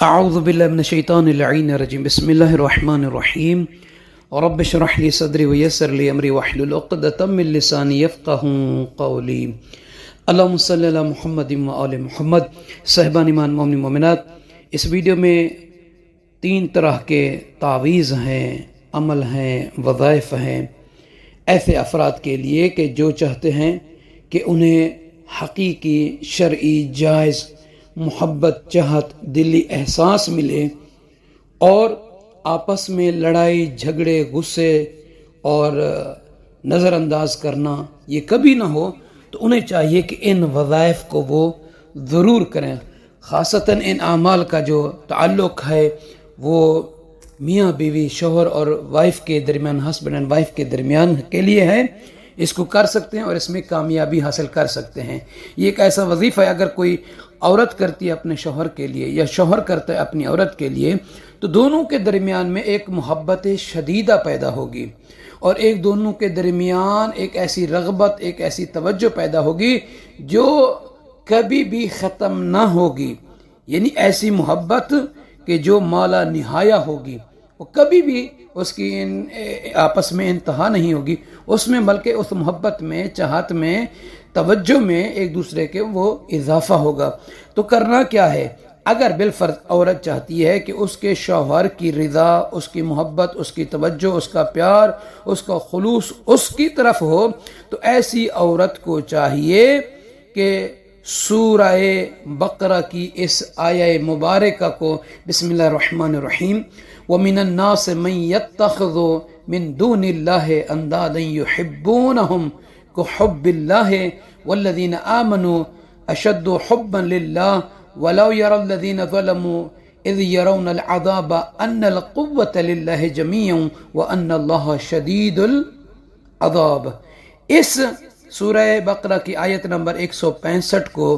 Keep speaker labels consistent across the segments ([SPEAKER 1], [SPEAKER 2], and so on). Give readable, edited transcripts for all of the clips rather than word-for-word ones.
[SPEAKER 1] أعوذ بالله من الشيطان اللعين الرجيم بسم الله الرحمن الرحيم رب اشرح لي صدري ويسر لي أمري واحلل عقدة من لساني يفقهوا قولي اللهم صل على محمد وآل محمد۔ صاحبان ایمان مومن مومنات، اس ویڈیو میں 3 طرح کے تعویذ ہیں، عمل ہیں، وظائف ہیں ایسے افراد کے لیے کہ جو چاہتے ہیں کہ انہیں حقیقی شرعی جائز محبت، چاہت، دلی احساس ملے اور آپس میں لڑائی جھگڑے، غصے اور نظر انداز کرنا یہ کبھی نہ ہو، تو انہیں چاہیے کہ ان وظائف کو وہ ضرور کریں۔ خاصتاً ان اعمال کا جو تعلق ہے وہ میاں بیوی، شوہر اور وائف کے درمیان، ہسبینڈ اینڈ وائف کے درمیان کے لیے ہے۔ اس کو کر سکتے ہیں اور اس میں کامیابی حاصل کر سکتے ہیں۔ یہ ایک ایسا وظیفہ ہے، اگر کوئی عورت کرتی ہے اپنے شوہر کے لیے یا شوہر کرتا ہے اپنی عورت کے لیے، تو دونوں کے درمیان میں ایک محبت شدیدہ پیدا ہوگی اور ایک دونوں کے درمیان ایک ایسی رغبت، ایک ایسی توجہ پیدا ہوگی جو کبھی بھی ختم نہ ہوگی، یعنی ایسی محبت کہ جو مالا نہایہ ہوگی، وہ کبھی بھی اس کی آپس میں انتہا نہیں ہوگی اس میں، بلکہ اس محبت میں، چاہت میں، توجہ میں ایک دوسرے کے وہ اضافہ ہوگا۔ تو کرنا کیا ہے؟ اگر بالفرض عورت چاہتی ہے کہ اس کے شوہر کی رضا، اس کی محبت، اس کی توجہ، اس کا پیار، اس کا خلوص اس کی طرف ہو، تو ایسی عورت کو چاہیے کہ سورہ بقرہ کی اس آیہ مبارکہ کو بسم اللہ الرحمن الرحیم وَمِنَ النَّاسِ مَن يَتَّخِذُ مِن دُونِ اللَّهِ أَندَادًا يُحِبُّونَهُمْ كَحُبِّ اللَّهِ وَالَّذِينَ آمَنُوا أَشَدُّ حُبًّا لِلَّهِ وَلَوْ يَرَى الَّذِينَ ظَلَمُوا إِذْ يَرَوْنَ الْعَذَابَ أَنَّ الْقُوَّةَ لِلَّهِ جَمِيعًا وَأَنَّ اللَّهَ شَدِيدُ الْعَذَابِ۔ اس سورہ بقرہ کی آیت نمبر 165 کو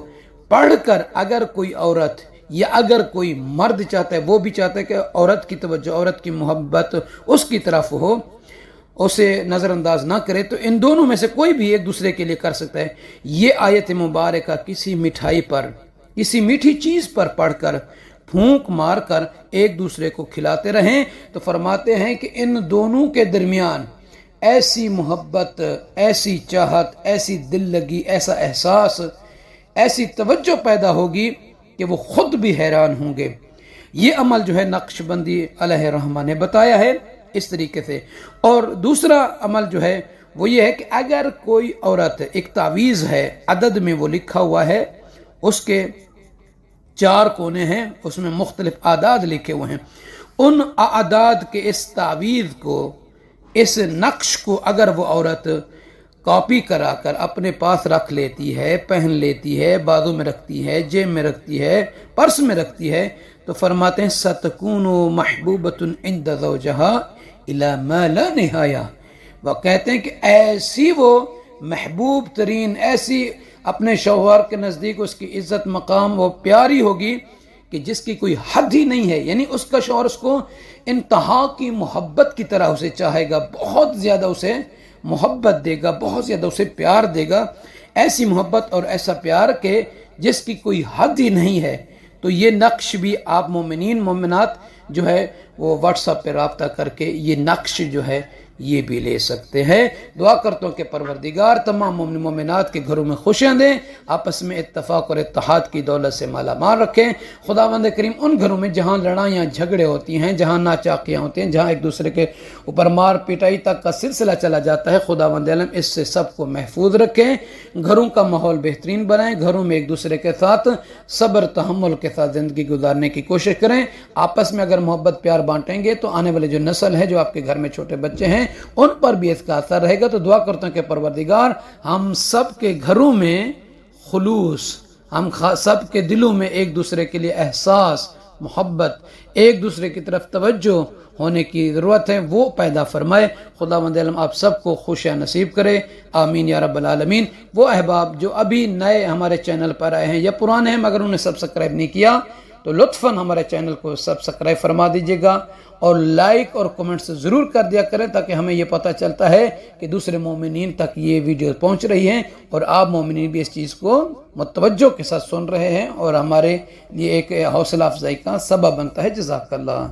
[SPEAKER 1] پڑھ کر اگر کوئی عورت یا اگر کوئی مرد چاہتا ہے، وہ بھی چاہتا ہے کہ عورت کی توجہ، عورت کی محبت اس کی طرف ہو، اسے نظر انداز نہ کرے، تو ان دونوں میں سے کوئی بھی ایک دوسرے کے لیے کر سکتا ہے۔ یہ آیت مبارکہ کسی مٹھائی پر، کسی میٹھی چیز پر پڑھ کر، پھونک مار کر ایک دوسرے کو کھلاتے رہیں، تو فرماتے ہیں کہ ان دونوں کے درمیان ایسی محبت، ایسی چاہت، ایسی دل لگی، ایسا احساس، ایسی توجہ پیدا ہوگی کہ وہ خود بھی حیران ہوں گے۔ یہ عمل جو ہے نقش بندی علیہ الرحمہ نے بتایا ہے اس طریقے سے۔ اور دوسرا عمل جو ہے وہ یہ ہے کہ اگر کوئی عورت، ایک تعویذ ہے، عدد میں وہ لکھا ہوا ہے، اس کے 4 کونے ہیں، اس میں مختلف اعداد لکھے ہوئے ہیں، ان اعداد کے اس تعویذ کو، اس نقش کو اگر وہ عورت کاپی کرا کر اپنے پاس رکھ لیتی ہے، پہن لیتی ہے، بازو میں رکھتی ہے، جیب میں رکھتی ہے، پرس میں رکھتی ہے، تو فرماتے ہیں سَتَكُونُ مَحْبُوبَةٌ عِنْدَ زَوْجَهَا إِلَى مَا لَا نِهَایَةَ۔ وہ کہتے ہیں کہ ایسی وہ محبوب ترین، ایسی اپنے شوہر کے نزدیک اس کی عزت مقام وہ پیاری ہوگی کہ جس کی کوئی حد ہی نہیں ہے، یعنی اس کا شوہر اس کو انتہا کی محبت کی طرح اسے چاہے گا، بہت زیادہ اسے محبت دے گا، بہت زیادہ اسے پیار دے گا، ایسی محبت اور ایسا پیار کہ جس کی کوئی حد ہی نہیں ہے۔ تو یہ نقش بھی آپ مومنین مومنات جو ہے وہ واٹس ایپ پہ رابطہ کر کے یہ نقش جو ہے یہ بھی لے سکتے ہیں۔ دعا کرتا ہوں کہ پروردگار تمام مومن مومنات کے گھروں میں خوشیاں دیں، آپس میں اتفاق اور اتحاد کی دولت سے مالا مال رکھیں۔ خداوند کریم ان گھروں میں جہاں لڑائیاں جھگڑے ہوتی ہیں، جہاں ناچاقیاں ہوتی ہیں، جہاں ایک دوسرے کے اوپر مار پٹائی تک کا سلسلہ چلا جاتا ہے، خداوند علم اس سے سب کو محفوظ رکھیں، گھروں کا ماحول بہترین بنائیں، گھروں میں ایک دوسرے کے ساتھ صبر تحمل کے ساتھ زندگی گزارنے کی کوشش کریں۔ آپس میں اگر محبت پیار بانٹیں گے تو آنے والے جو نسل ہے، جو آپ کے گھر میں چھوٹے بچے ہیں، ان پر بھی اس کا اثر رہے گا۔ تو دعا کرتا ہوں کہ پروردگار ہم سب کے گھروں میں خلوص، ہم سب کے دلوں میں ایک دوسرے کے لیے احساس، محبت، ایک دوسرے کی طرف توجہ ہونے کی ضرورت ہے، وہ پیدا فرمائے۔ خداوند عالم آپ سب کو خوشیاں نصیب کرے، آمین یا رب العالمین۔ وہ احباب جو ابھی نئے ہمارے چینل پر آئے ہیں یا پرانے ہیں مگر انہیں سبسکرائب نہیں کیا، تو لطفاً ہمارے چینل کو سبسکرائب فرما دیجیے گا اور لائک اور کمنٹس ضرور کر دیا کریں تاکہ ہمیں یہ پتہ چلتا ہے کہ دوسرے مومنین تک یہ ویڈیو پہنچ رہی ہیں اور آپ مومنین بھی اس چیز کو متوجہ کے ساتھ سن رہے ہیں اور ہمارے لیے ایک حوصلہ افزائی کا سبب بنتا ہے۔ جزاک اللہ۔